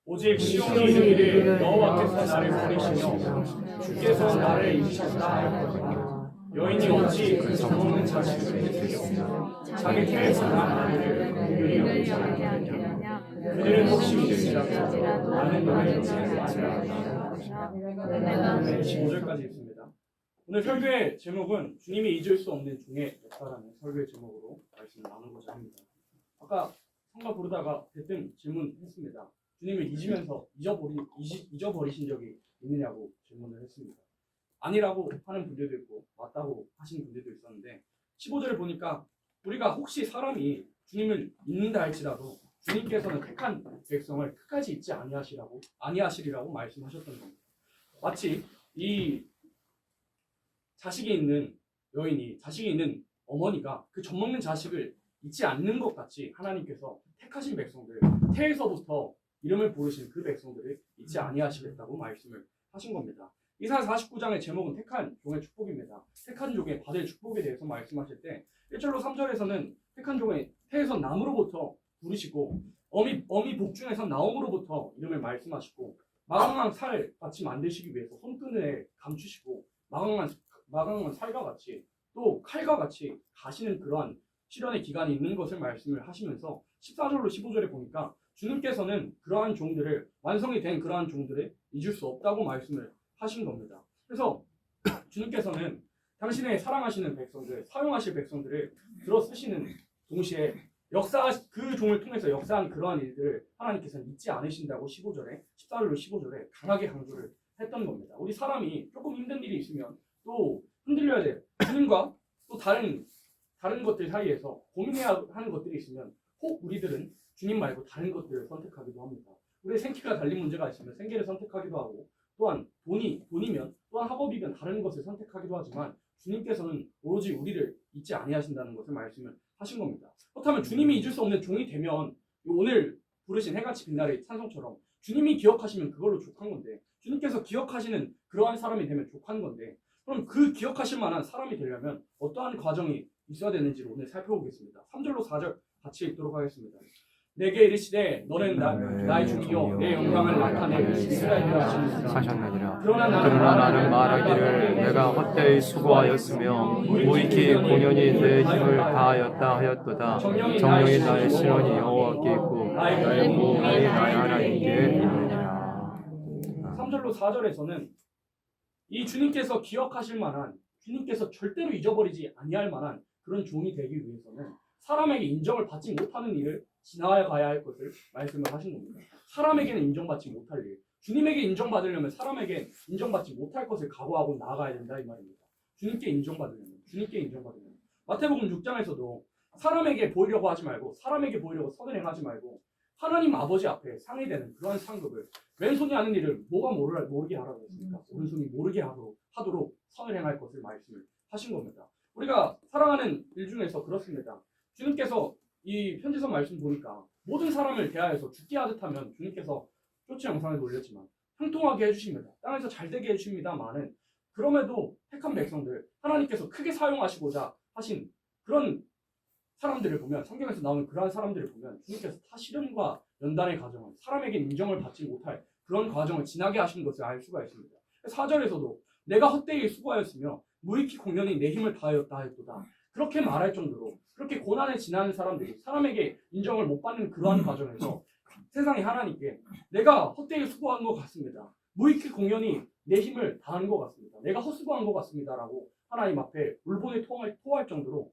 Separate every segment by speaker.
Speaker 1: 오직 시온이 이르기를 여호와께서 나를 버리시며 주께서 나를 잊으셨다 하였거니와 여인이 어찌 그 젖먹는 자식을 잊으시며 자기 태에서 난 아이를 긍휼히 여기지 않겠느냐. 그들은 혹시 믿을지라도 나는 너를 잊지 아니하리라. 15절까지 있습니다. 오늘 설교의 제목은 주님이 잊을 수 없는 중에 역사라는 설교의 제목으로 말씀을 나누고자 합니다. 아까 성가 부르다가 대뜸 질문했습니다. 주님을 잊으면서 잊어버리신 적이 있느냐고 질문을 했습니다. 아니라고 하는 분들도 있고 맞다고 하시는 분들도 있었는데 15절을 보니까 우리가 혹시 사람이 주님을 잊는다 할지라도 주님께서는 택한 백성을 끝까지 잊지 아니하시리라고 말씀하셨던 겁니다. 마치 이 자식이 있는 여인이, 자식이 있는 어머니가 그 젖먹는 자식을 잊지 않는 것 같이 하나님께서 택하신 백성들, 태에서부터 이름을 부르신 그 백성들을 잊지 아니하시겠다고 말씀을 하신 겁니다. 이사야 49장의 제목은 택한 종의 축복입니다. 택한 종의 받을 축복에 대해서 말씀하실 때 1절로 3절에서는 택한 종의 태에서 남으로부터 부르시고 어미 복중에서 나옴으로부터 이름을 말씀하시고 마강한 살 같이 만드시기 위해서 손끈에 감추시고 마강한 살과 같이 또 칼과 같이 가시는 그러한 시련의 기간이 있는 것을 말씀을 하시면서 14절로 15절에 보니까 주님께서는 그러한 종들을 완성이 된 그러한 종들을 잊을 수 없다고 말씀을 하신 겁니다. 그래서 주님께서는 당신의 사랑하시는 백성들, 사용하실 백성들을 들어 쓰시는 동시에 그 종을 통해서 역사한 그러한 일들을 하나님께서는 잊지 않으신다고 14절로 15절에 강하게 강조를 했던 겁니다. 우리 사람이 조금 힘든 일이 있으면 또 흔들려야 돼요. 주님과 또 다른 것들 사이에서 고민해야 하는 것들이 있으면 혹 우리들은 주님 말고 다른 것들을 선택하기도 합니다. 우리의 생계가 달린 문제가 있으면 생계를 선택하기도 하고 또한 돈이면 또한 학업이면 다른 것을 선택하기도 하지만 주님께서는 오로지 우리를 잊지 아니하신다는 것을 말씀을 하신 겁니다. 그렇다면 주님이 잊을 수 없는 종이 되면 오늘 부르신 해같이 빛나리 찬송처럼 주님이 기억하시면 그걸로 족한 건데 주님께서 기억하시는 그러한 사람이 되면 족한 건데 그럼 그 기억하실 만한 사람이 되려면 어떠한 과정이 있어야 되는지를 오늘 살펴보겠습니다. 3절로 4절 같이 읽도록 하겠습니다. 내게 이르시되 너는 나의 종이요 내 영광을 나타내 이스라엘이라 하시느니라. 그러나 나는 말하기를 내가 헛되이 수고하였으며 무익히 공연히 내 힘을 다하였다 하였도다. 정령이 나의 신원이 여호와께 있고 나의 구원이 나의 하나님께 있느니라. 3절로 4절에서는 이 주님께서 기억하실 만한, 주님께서 절대로 잊어버리지 아니할 만한 그런 종이 되기 위해서는 사람에게 인정을 받지 못하는 일을 지나가야 할 것을 말씀을 하신 겁니다. 사람에게는 인정받지 못할 일, 주님에게 인정받으려면 사람에게 인정받지 못할 것을 각오하고 나아가야 된다 이 말입니다. 주님께 인정받으려면 마태복음 6장에서도 사람에게 보이려고 하지 말고 사람에게 보이려고 선을 행하지 말고 하나님 아버지 앞에 상의되는 그러한 상급을 왼손이 하는 일을 뭐가 모르게 하라고 했습니까? 오른손이 모르게 하도록 선을 행할 것을 말씀을 하신 겁니다. 우리가 살아가는 일 중에서 그렇습니다. 주님께서 이 편지서 말씀 보니까 모든 사람을 대하여서 죽게 하듯 하면 주님께서 쇼츠 영상에도 올렸지만 형통하게 해주십니다. 땅에서 잘되게 해주십니다만은 그럼에도 택한 백성들 하나님께서 크게 사용하시고자 하신 그런 사람들을 보면 성경에서 나오는 그러한 사람들을 보면 주님께서 다 시련과 연단의 과정을 사람에게 인정을 받지 못할 그런 과정을 지나게 하신 것을 알 수가 있습니다. 4절에서도 내가 헛되이 수고하였으며 무익히 공연히 내 힘을 다하였다 하였도다. 그렇게 말할 정도로 그렇게 고난을 지나는 사람들이 사람에게 인정을 못 받는 그러한 과정에서 세상의 하나님께 내가 헛되이 수고한 것 같습니다. 무익히 공연히 내 힘을 다한 것 같습니다. 내가 헛수고한 것 같습니다라고 하나님 앞에 울분에 토할 정도로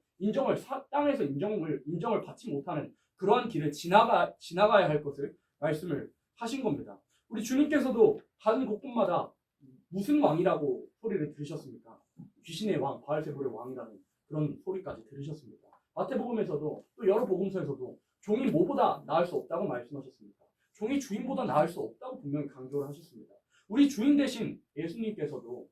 Speaker 1: 땅에서 인정을 받지 못하는 그러한 길을 지나가야 할 것을 말씀을 하신 겁니다. 우리 주님께서도 가는 곳곳마다 무슨 왕이라고 소리를 들으셨습니까? 귀신의 왕, 바알세불의 왕이라는 그런 소리까지 들으셨습니다. 마태복음에서도 또 여러 복음서에서도 종이 뭐보다 나을 수 없다고 말씀하셨습니다. 종이 주인보다 나을 수 없다고 분명히 강조를 하셨습니다. 우리 주인 대신 예수님께서도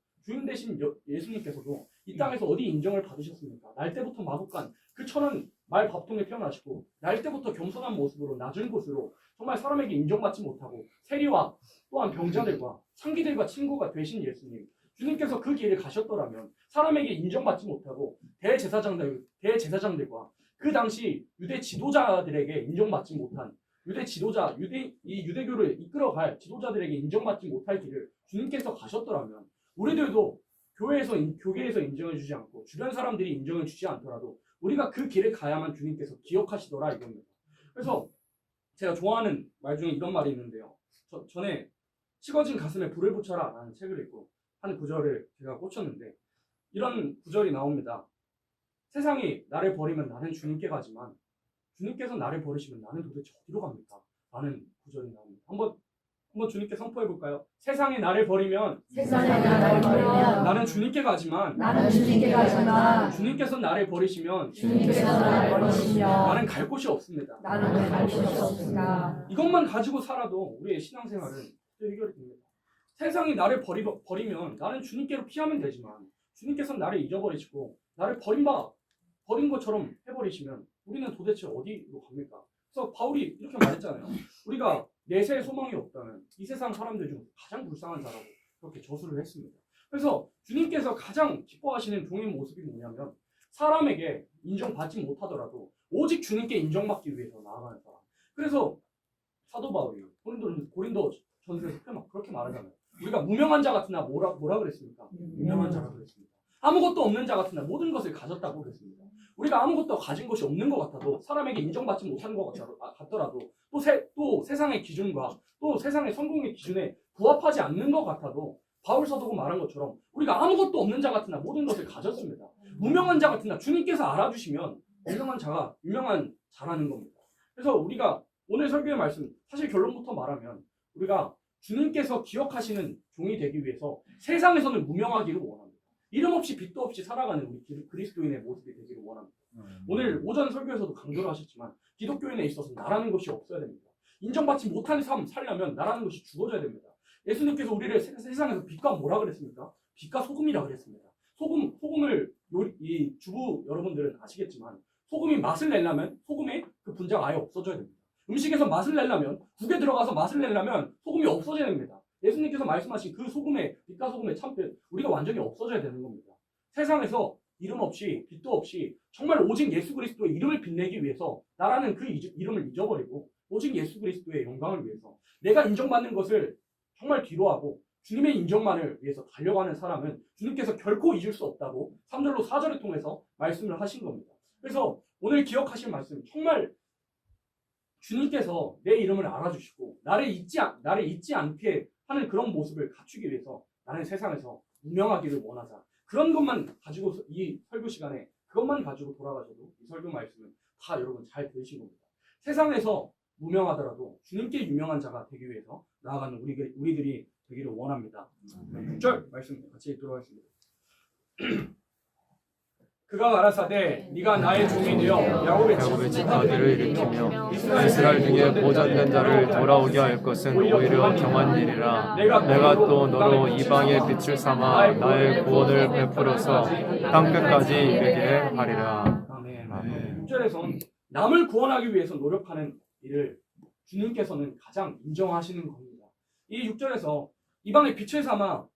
Speaker 1: 이 땅에서 어디 인정을 받으셨습니까? 날 때부터 마국간 그 천한 말 밥통에 태어나시고 날 때부터 겸손한 모습으로 낮은 곳으로 정말 사람에게 인정받지 못하고 세리와 또한 병자들과 창기들과 친구가 되신 예수님, 주님께서 그 길을 가셨더라면 사람에게 인정받지 못하고 대제사장들과 그 당시 유대 지도자들에게 인정받지 못한 유대 지도자, 이 유대교를 이끌어갈 지도자들에게 인정받지 못할 길을 주님께서 가셨더라면 우리들도 교회에서 인정해주지 않고 주변 사람들이 인정해주지 않더라도 우리가 그 길을 가야만 주님께서 기억하시더라 이겁니다. 그래서 제가 좋아하는 말 중에 이런 말이 있는데요. 전에 식어진 가슴에 불을 붙여라 라는 책을 읽고 한 구절을 제가 꽂혔는데 이런 구절이 나옵니다. 세상이 나를 버리면 나는 주님께 가지만 주님께서 나를 버리시면 나는 도대체 어디로 갑니까? 라는 구절이 나옵니다. 한번 주님께 선포해 볼까요? 세상이 나를 버리면 나는 주님께 가지만 주님께서 나를 버리시면 나는 갈 곳이 없습니다. 이것만 가지고 살아도 우리의 신앙생활은 해결이 됩니다. 세상이 나를 버리면 나는 주님께로 피하면 되지만 주님께서는 나를 잊어버리시고 나를 버린 것처럼 해버리시면 우리는 도대체 어디로 갑니까? 그래서 바울이 이렇게 말했잖아요. 우리가 내세의 소망이 없다면 이 세상 사람들 중 가장 불쌍한 자라고 그렇게 저수를 했습니다. 그래서 주님께서 가장 기뻐하시는 종의 모습이 뭐냐면 사람에게 인정받지 못하더라도 오직 주님께 인정받기 위해서 나아가는 사람. 그래서 사도 바울이 고린도 전서에서 그렇게 말하잖아요. 우리가 무명한 자 같으나 뭐라 그랬습니까? 유명한 자라고 그랬습니다. 아무것도 없는 자 같으나 모든 것을 가졌다고 그랬습니다. 우리가 아무것도 가진 것이 없는 것 같아도 사람에게 인정받지 못하는 것 같더라도 또 세상의 기준과 또 세상의 성공의 기준에 부합하지 않는 것 같아도 바울 사도가 말한 것처럼 우리가 아무것도 없는 자 같으나 모든 것을 가졌습니다. 무명한 자 같으나 주님께서 알아주시면 유명한 자라는 겁니다. 그래서 우리가 오늘 설교의 말씀 사실 결론부터 말하면 우리가 주님께서 기억하시는 종이 되기 위해서 세상에서는 무명하기를 원합니다. 이름 없이 빚도 없이 살아가는 우리 그리스도인의 모습이 되기를 원합니다. 오늘 오전 설교에서도 강조를 하셨지만 기독교인에 있어서 나라는 것이 없어야 됩니다. 인정받지 못하는 삶 살려면 나라는 것이 죽어져야 됩니다. 예수님께서 우리를 세상에서 빛과 뭐라 그랬습니까? 빛과 소금이라 그랬습니다. 소금을 이 주부 여러분들은 아시겠지만 소금이 맛을 내려면 소금의 그 분자가 아예 없어져야 됩니다. 음식에서 맛을 내려면 국에 들어가서 맛을 내려면 소금이 없어져야 됩니다. 예수님께서 말씀하신 그 빛과 소금의 참뜻 우리가 완전히 없어져야 되는 겁니다. 세상에서 이름 없이 빛도 없이 정말 오직 예수 그리스도의 이름을 빛내기 위해서 나라는 그 이름을 잊어버리고 오직 예수 그리스도의 영광을 위해서 내가 인정받는 것을 정말 뒤로하고 주님의 인정만을 위해서 달려가는 사람은 주님께서 결코 잊을 수 없다고 3절로 4절을 통해서 말씀을 하신 겁니다. 그래서 오늘 기억하실 말씀 정말 주님께서 내 이름을 알아주시고 나를 잊지 않게 하는 그런 모습을 갖추기 위해서 나는 세상에서 유명하기를 원하자. 그런 것만 가지고 이 설교 시간에 그것만 가지고 돌아가셔도 이 설교 말씀은 다 여러분 잘 들으신 겁니다. 세상에서 무명하더라도 주님께 유명한 자가 되기 위해서 나아가는 우리들이 되기를 원합니다. 6절 말씀 같이 읽도록 하겠습니다. 그가 가라사대 네가 나의 종이 되어 야곱의
Speaker 2: 지파들을 일으키며 이스라엘 중에 보존된 자를 돌아오게 할 것은 오히려 경한 일이라. 내가 또 너로 이방의 빛을 삼아 나의 구원을 베풀어서 땅끝까지 이르게 하리라.
Speaker 1: 아멘. 6절에선 남을 구원하기 위해서 노력하는 일을 주님께서는 가장 인정하시는 겁니다. 이 6절에서 이방의 빛을 삼아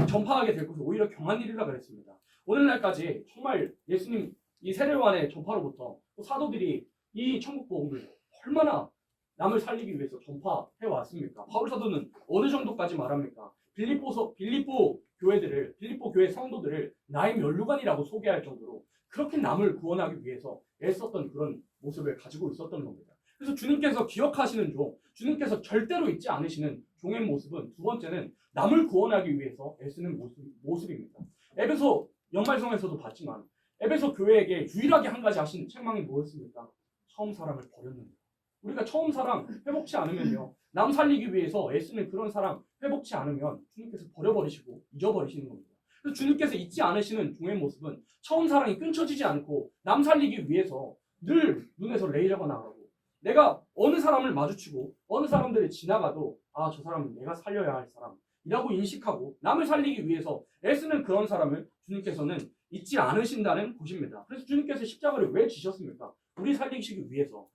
Speaker 1: 전파하게 될 것은 오히려 경한 일이라 그랬습니다. 오늘날까지 정말 예수님 이 세례요한의 전파로부터 또 사도들이 이 천국 복음을 얼마나 남을 살리기 위해서 전파해 왔습니까? 바울 사도는 어느 정도까지 말합니까? 빌립보 교회 성도들을 나의 면류관이라고 소개할 정도로 그렇게 남을 구원하기 위해서 애썼던 그런 모습을 가지고 있었던 겁니다. 그래서 주님께서 기억하시는 주님께서 절대로 잊지 않으시는 종의 모습은 두 번째는 남을 구원하기 위해서 애쓰는 모습입니다. 에베소 연말성에서도 봤지만 에베소 교회에게 유일하게 한 가지 하신 책망이 뭐였습니까? 처음 사랑을 버렸는데 우리가 처음 사랑 회복치 않으면요 남 살리기 위해서 애쓰는 그런 사랑 회복치 않으면 주님께서 버려버리시고 잊어버리시는 겁니다. 그래서 주님께서 잊지 않으시는 종의 모습은 처음 사랑이 끊쳐지지 않고 남 살리기 위해서 늘 눈에서 레이저가 나가고 내가 어느 사람을 마주치고 어느 사람들이 지나가도 아, 저 사람은 내가 살려야 할 사람이라고 인식하고 남을 살리기 위해서 애쓰는 그런 사람을 주님께서는 잊지 않으신다는 것입니다. 그래서 주님께서 십자가를 왜 지셨습니까? 우리 살리기 위해서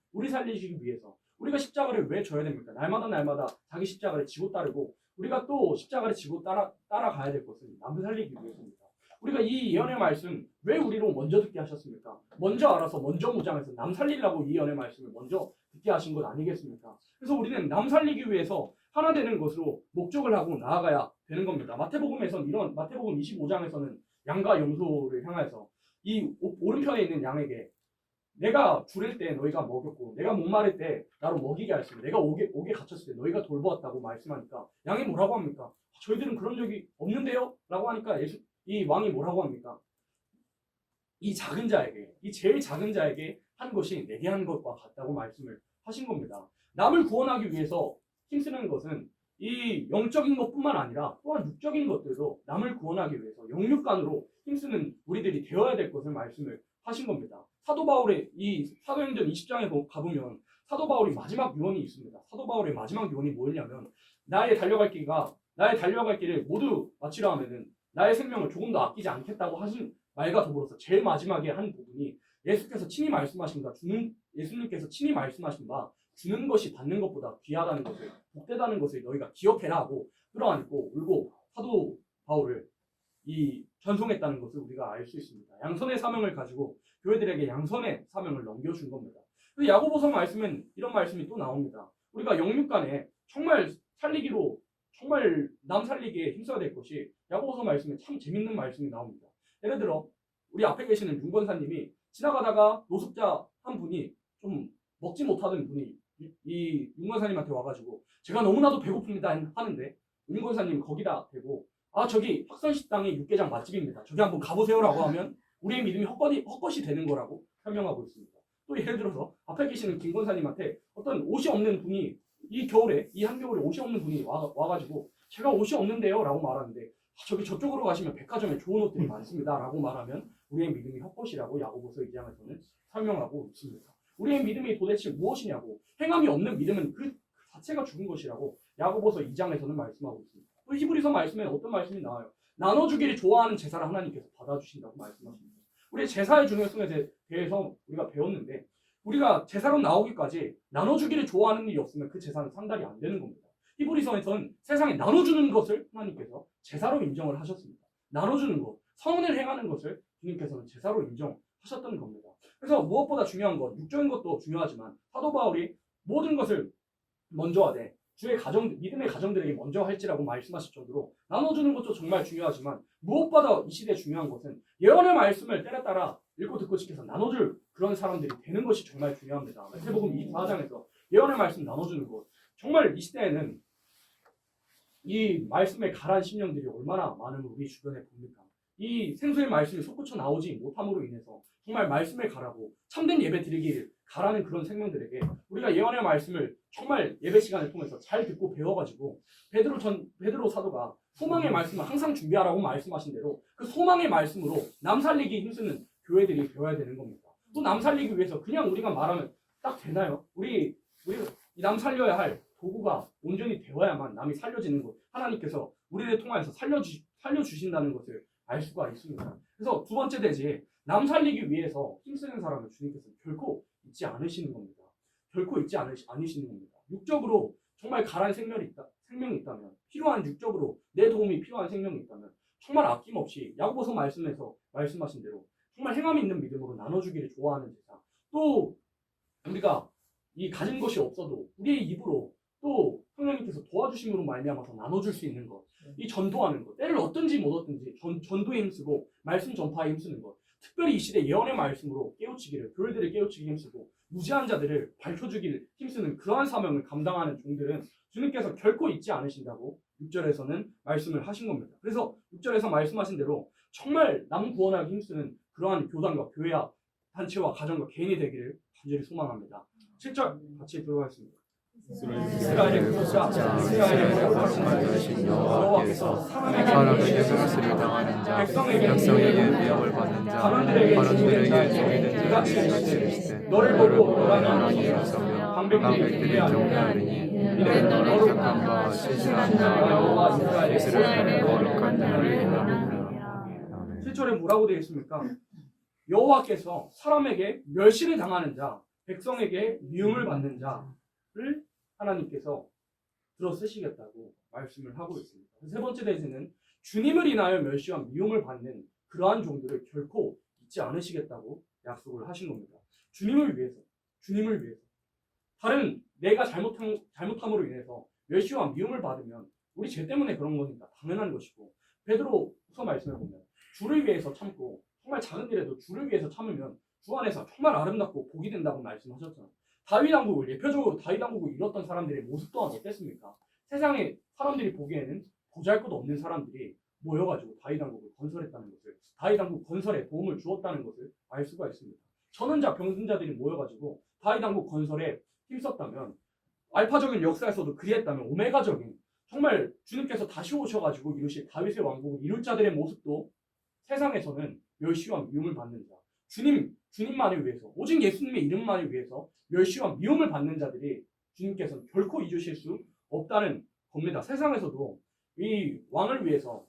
Speaker 1: 우리가 십자가를 왜 져야 됩니까? 날마다 자기 십자가를 지고 따르고 우리가 또 십자가를 지고 따라가야 될 것은 남을 살리기 위해서입니다. 우리가 이 예언의 말씀 왜 우리로 먼저 듣게 하셨습니까? 먼저 알아서 먼저 무장해서 남 살리려고 이 예언의 말씀을 먼저 있게 하신 것 아니겠습니까? 그래서 우리는 남 살리기 위해서 하나 되는 것으로 목적을 하고 나아가야 되는 겁니다. 마태복음에서는 마태복음 25장에서는 양과 염소를 향해서 이 오른편에 있는 양에게 내가 줄일 때 너희가 먹였고 내가 목마를 때 나로 먹이게 하였으며 내가 옥에 갇혔을 때 너희가 돌보았다고 말씀하니까 양이 뭐라고 합니까? 저희들은 그런 적이 없는데요? 라고 하니까 이 왕이 뭐라고 합니까? 이 작은 자에게, 이 제일 작은 자에게 한 것이 내게 한 것과 같다고 말씀을 하신 겁니다. 남을 구원하기 위해서 힘쓰는 것은 이 영적인 것뿐만 아니라 또한 육적인 것들도 남을 구원하기 위해서 영육간으로 힘쓰는 우리들이 되어야 될 것을 말씀을 하신 겁니다. 사도 바울의 이 사도행전 20장에 가보면 사도 바울이 마지막 유언이 있습니다. 사도 바울의 마지막 유언이 뭐였냐면 나의 달려갈 길을 모두 마치려 하면은 나의 생명을 조금 더 아끼지 않겠다고 하신 말과 더불어서 제일 마지막에 한 부분이 예수님께서 친히 말씀하신 바 주는 것이 받는 것보다 귀하다는 것을 복되다는 것을 너희가 기억해라 하고 끌어안고 울고 사도 바울을 이 전송했다는 것을 우리가 알 수 있습니다. 양선의 사명을 가지고 교회들에게 양선의 사명을 넘겨준 겁니다. 그래서 야고보서 말씀은 이런 말씀이 또 나옵니다. 우리가 영육간에 정말 남 살리기에 힘써야 될 것이 야고보서 말씀에 참 재밌는 말씀이 나옵니다. 예를 들어 우리 앞에 계시는 윤권사님이 지나가다가 노숙자 한 분이 좀 먹지 못하던 분이 이 윤권사님한테 와가지고 제가 너무나도 배고픕니다 하는데 윤권사님 거기다 대고 저기 학선식당이 육개장 맛집입니다. 저기 한번 가보세요라고 하면 우리의 믿음이 헛것이 되는 거라고 설명하고 있습니다. 또 예를 들어서 앞에 계시는 김권사님한테 어떤 옷이 없는 분이 이 한겨울에 옷이 없는 분이 와가지고 제가 옷이 없는데요 라고 말하는데 저기 저쪽으로 가시면 백화점에 좋은 옷들이 많습니다 라고 말하면 우리의 믿음이 헛것이라고 야고보서 2장에서는 설명하고 있습니다. 우리의 믿음이 도대체 무엇이냐고 행함이 없는 믿음은 그 자체가 죽은 것이라고 야고보서 2장에서는 말씀하고 있습니다. 또 히브리서 말씀에 어떤 말씀이 나와요? 나눠주기를 좋아하는 제사를 하나님께서 받아주신다고 말씀하십니다. 우리의 제사의 중요성에 대해서 우리가 배웠는데 우리가 제사로 나오기까지 나눠주기를 좋아하는 일이 없으면 그 제사는 상달이 안 되는 겁니다. 히브리서에서는 세상에 나눠주는 것을 하나님께서 제사로 인정을 하셨습니다. 나눠주는 것, 선을 행하는 것을 주님께서는 제사로 인정하셨던 겁니다. 그래서 무엇보다 중요한 것, 육적인 것도 중요하지만 사도 바울이 모든 것을 먼저 하되 주의 믿음의 가정들에게 먼저 할지라고 말씀하실 정도로 나눠주는 것도 정말 중요하지만 무엇보다 이 시대에 중요한 것은 예언의 말씀을 때려 따라 읽고 듣고 지켜서 나눠줄 그런 사람들이 되는 것이 정말 중요합니다. 마태복음 24장에서 예언의 말씀 나눠주는 것, 정말 이 시대에는 이 말씀에 가란 심령들이 얼마나 많은 우리 주변에 봅니까? 이 생수의 말씀이 솟구쳐 나오지 못함으로 인해서 정말 말씀에 가라고 참된 예배 드리기를 가라는 그런 생명들에게 우리가 예언의 말씀을 정말 예배 시간을 통해서 잘 듣고 배워가지고 베드로 사도가 소망의 말씀을 항상 준비하라고 말씀하신 대로 그 소망의 말씀으로 남 살리기 힘쓰는 교회들이 되어야 되는 겁니다. 또 남 살리기 위해서 그냥 우리가 말하면 딱 되나요? 우리 이 남 살려야 할 도구가 온전히 되어야만 남이 살려지는 것, 하나님께서 우리를 통하여서 살려주신다는 것을 알 수가 있습니다. 그래서 두 번째 대지 남 살리기 위해서 힘쓰는 사람을 주님께서 결코 잊지 않으시는 겁니다. 결코 잊지 않으시는 겁니다. 육적으로 정말 가란 생명이 있다면, 필요한 육적으로 내 도움이 필요한 생명이 있다면 정말 아낌없이 야고보서 말씀에서 말씀하신 대로 정말 행함이 있는 믿음으로 나눠주기를 좋아하는 제사, 또 우리가 이 가진 것이 없어도 우리의 입으로 또 성령님께서 도와주심으로 말미암아서 나눠줄 수 있는 것, 이 전도하는 것, 때를 얻든지 못 얻든지 전도에 힘쓰고 말씀 전파에 힘쓰는 것, 특별히 이 시대 예언의 말씀으로 교회들을 깨우치기 힘쓰고 무지한 자들을 밝혀주기를 힘쓰는 그러한 사명을 감당하는 종들은 주님께서 결코 잊지 않으신다고 6절에서는 말씀을 하신 겁니다. 그래서 6절에서 말씀하신 대로 정말 남 구원하기 힘쓰는 그러한 교단과 교회와 단체와 가정과 개인이 되기를 간절히 소망합니다. 7절 같이 들어가겠습니다. 이스라엘의 구속자, 이스라엘의 거룩하신 여호와께서 사람에게
Speaker 2: 그것을 당하는 자, 백성에게 미움을 받는 자, 바른들에게 종이된 자, 이르시되 너를 보고 너라는 일어서며 방백들이 경배하리니 이는 너로 택함과 신실한 자 여호와 이스라엘의 거룩한 자를 인하리라.
Speaker 1: 7절에 뭐라고 되어 있습니까? 여호와께서 사람에게 멸시를 당하는 자, 백성에게 미움을 받는 자를 하나님께서 들어 쓰시겠다고 말씀을 하고 있습니다. 세 번째 대지는 주님을 인하여 멸시와 미움을 받는 그러한 종들을 결코 잊지 않으시겠다고 약속을 하신 겁니다. 주님을 위해서 다른 내가 잘못함으로 인해서 멸시와 미움을 받으면 우리 죄 때문에 그런 거니까 당연한 것이고, 베드로서 말씀을 보면 주를 위해서 참고 정말 작은 일에도 주를 위해서 참으면 주 안에서 정말 아름답고 복이 된다고 말씀하셨잖아요. 다윗 왕국을 예표적으로 다윗 왕국을 이뤘던 사람들의 모습 또한 어땠습니까? 세상에 사람들이 보기에는 보잘것없는 사람들이 모여가지고 다윗 왕국을 건설했다는 것을, 다윗 왕국 건설에 도움을 주었다는 것을 알 수가 있습니다. 전원자 병든자들이 모여가지고 다윗 왕국 건설에 힘썼다면, 알파적인 역사에서도 그리했다면, 오메가적인 정말 주님께서 다시 오셔가지고 이루실 다윗의 왕국을 이룰 자들의 모습도 세상에서는 멸시와 미움을 받는 자, 주님만을 위해서, 오직 예수님의 이름만을 위해서 멸시와 미움을 받는 자들이 주님께서는 결코 잊으실 수 없다는 겁니다. 세상에서도 이 왕을 위해서,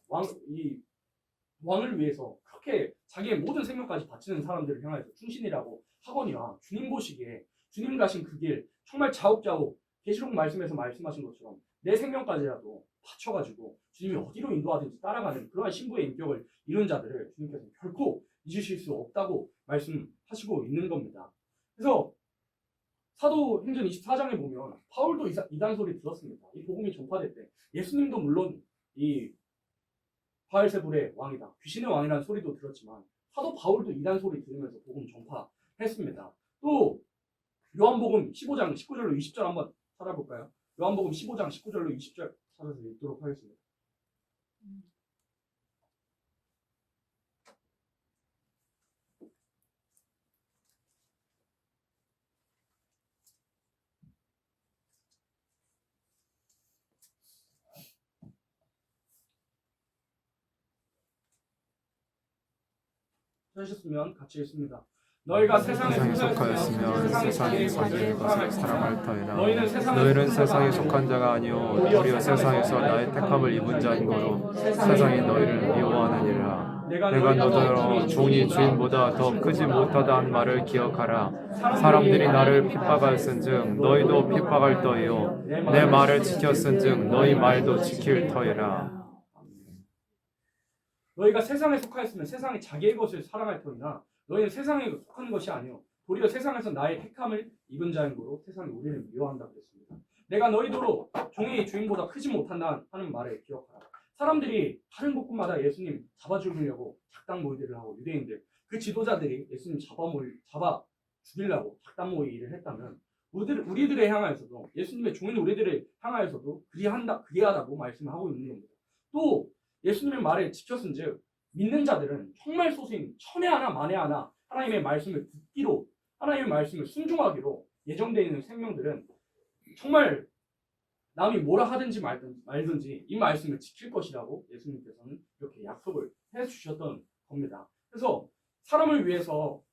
Speaker 1: 왕을 위해서 그렇게 자기의 모든 생명까지 바치는 사람들을 향해서 충신이라고 하거니와, 주님 보시기에 주님 가신 그 길 정말 자욱자욱 계시록 말씀에서 말씀하신 것처럼 내 생명까지라도 바쳐가지고 주님이 어디로 인도하든지 따라가는 그러한 신부의 인격을 이룬 자들을 주님께서 결코 잊으실 수 없다고 말씀하시고 있는 겁니다. 그래서 사도행전 24장에 보면 바울도 이단 소리 들었습니다. 이 복음이 전파될 때 예수님도 물론 이 바알세불의 왕이다, 귀신의 왕이라는 소리도 들었지만 사도 바울도 이단 소리 들으면서 복음 전파했습니다. 또 요한복음 15장 19절로 20절 한번 찾아볼까요? 요한복음 15장 19절로 20절 찾아서 읽도록 하겠습니다. 하셨으면 같이 읽습니다. 너희가 세상에
Speaker 2: 속하였으면 세상이 가질 것을 사랑할 터이나
Speaker 1: 너희는
Speaker 2: 세상에 속한 자가 아니요 도리어 세상에서 나의 택함을 입은 자인 거로 세상이 너희를 미워하느니라. 내가 너더러 종이 주인보다 더 크지 못하다 한 말을 기억하라. 사람들이 나를 핍박하였은즉 너희도 핍박할 터이요 내 말을 지켰은즉 너희 말도 지킬 터이라.
Speaker 1: 너희가 세상에 속하였으면 세상이 자기의 것을 사랑할 터이나 너희는 세상에 속한 것이 아니요 도리어 세상에서 나의 택함을 입은 자인 거로 세상이 우리를 미워한다 그랬습니다. 내가 너희도로 종이 주인보다 크지 못한다 하는 말을 기억하라. 사람들이 다른 곳곳마다 예수님 잡아 죽이려고 작당 모의들을 하고, 유대인들 그 지도자들이 예수님 잡아 죽이려고 작당 모의를 했다면, 우리들을 향하여서도, 예수님의 종인 우리들을 향하여서도 그리하다고 말씀하고 있는 겁니다. 또 예수님의 말을 지켰은즉 믿는 자들은 정말 소수인 천에 하나 만에 하나 하나님의 말씀을 듣기로, 하나님의 말씀을 순종하기로 예정되어 있는 생명들은 정말 남이 뭐라 하든지 말든지 이 말씀을 지킬 것이라고 예수님께서는 이렇게 약속을 해주셨던 겁니다. 그래서 사람을 위해서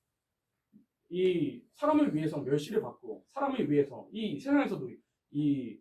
Speaker 1: 멸시를 받고, 사람을 위해서 이 세상에서도 이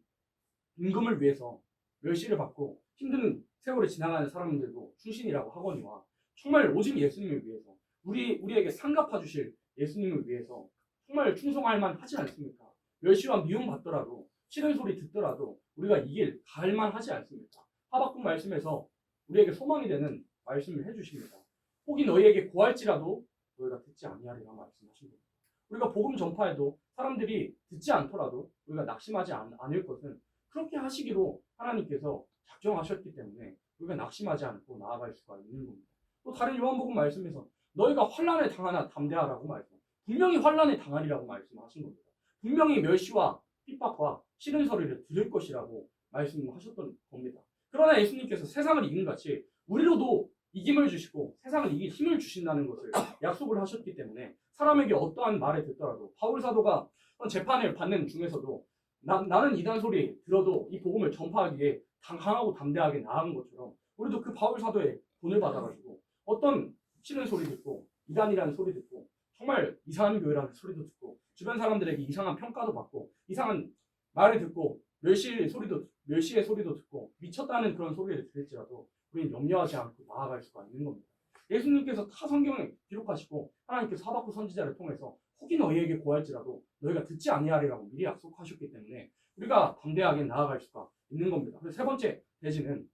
Speaker 1: 임금을 위해서 멸시를 받고 힘든 세월을 지나가는 사람들도 충신이라고 하거니와, 정말 오직 예수님을 위해서, 우리에게 상갚아 주실 예수님을 위해서 정말 충성할 만하지 않습니까? 멸시와 미움 받더라도, 싫은 소리 듣더라도 우리가 이 길 갈 만하지 않습니까? 하박국 말씀에서 우리에게 소망이 되는 말씀을 해주십니다. 혹이 너희에게 고할지라도 너희가 듣지 아니하리라 말씀하신 겁니다. 우리가 복음 전파에도 사람들이 듣지 않더라도 우리가 낙심하지 않을 것은 그렇게 하시기로 하나님께서 작정하셨기 때문에 우리가 낙심하지 않고 나아갈 수가 있는 겁니다. 또 다른 요한복음 말씀에서 너희가 환난을 당하나 담대하라고 말씀, 분명히 환난을 당하리라고 말씀하신 겁니다. 분명히 멸시와 핍박과 싫은 소리를 들을 것이라고 말씀하셨던 겁니다. 그러나 예수님께서 세상을 이긴 같이 우리로도 이김을 주시고 세상을 이길 힘을 주신다는 것을 약속을 하셨기 때문에, 사람에게 어떠한 말을 듣더라도, 바울 사도가 재판을 받는 중에서도 나는 이단 소리 들어도 이 복음을 전파하기에 강하고 담대하게 나아간 것처럼, 우리도 그 바울 사도의 돈을 받아가지고 어떤 싫은 소리 듣고, 이단이라는 소리 듣고, 정말 이상한 교회라는 소리도 듣고, 주변 사람들에게 이상한 평가도 받고, 이상한 말을 듣고, 멸시의 소리도 듣고, 미쳤다는 그런 소리를 들을지라도 우리는 염려하지 않고 나아갈 수가 있는 겁니다. 예수님께서 타 성경에 기록하시고 하나님께서 하박국 선지자를 통해서 혹이 너희에게 고할지라도 너희가 듣지 아니하리라고 미리 약속하셨기 때문에 우리가 담대하게 나아갈 수가 있는 겁니다. 그래서 세 번째 내지는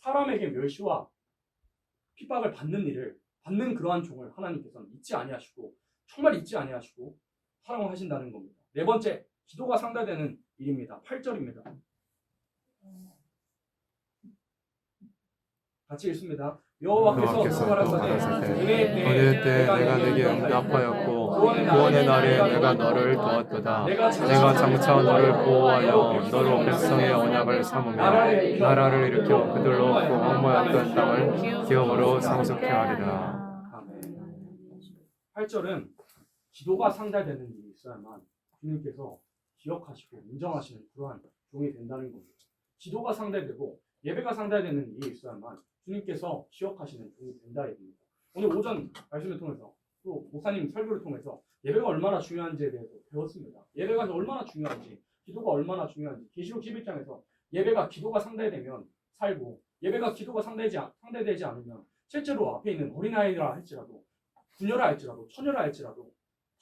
Speaker 1: 사람에게 멸시와 핍박을 받는 그러한 종을 하나님께서는 정말 잊지 아니하시고 사랑하신다는 겁니다. 네 번째, 기도가 상달되는 일입니다. 8절입니다. 같이 읽습니다. 여호와께서 또 가라사대
Speaker 2: 너희 때 내가 내게 응답하였고 구원의 날에 내가 너를 도왔도다. 내가 장차 너를 보호하여 너로 백성의 언약을 삼으며 나라를 일으켜 그들로 그 황무였던 땅을 기업으로 상속케 하리라.
Speaker 1: 아멘. 8절은 기도가 상달되는 일이 있어야만 주님께서 기억하시고 인정하시는 그러한 종이 된다는 겁니다. 기도가 상달되고 예배가 상달되는 일이 있어야만 주님께서 기억하시는 종이 된다 이겁니다. 오늘 오전 말씀을 통해서 또 목사님 설교를 통해서 예배가 얼마나 중요한지에 대해서 배웠습니다. 예배가 얼마나 중요한지, 기도가 얼마나 중요한지. 계시록 11장에서 예배가 기도가 상달되면 살고 예배가 기도가 상달되지 않으면 실제로 앞에 있는 어린아이라 할지라도 부녀라 할지라도 처녀라 할지라도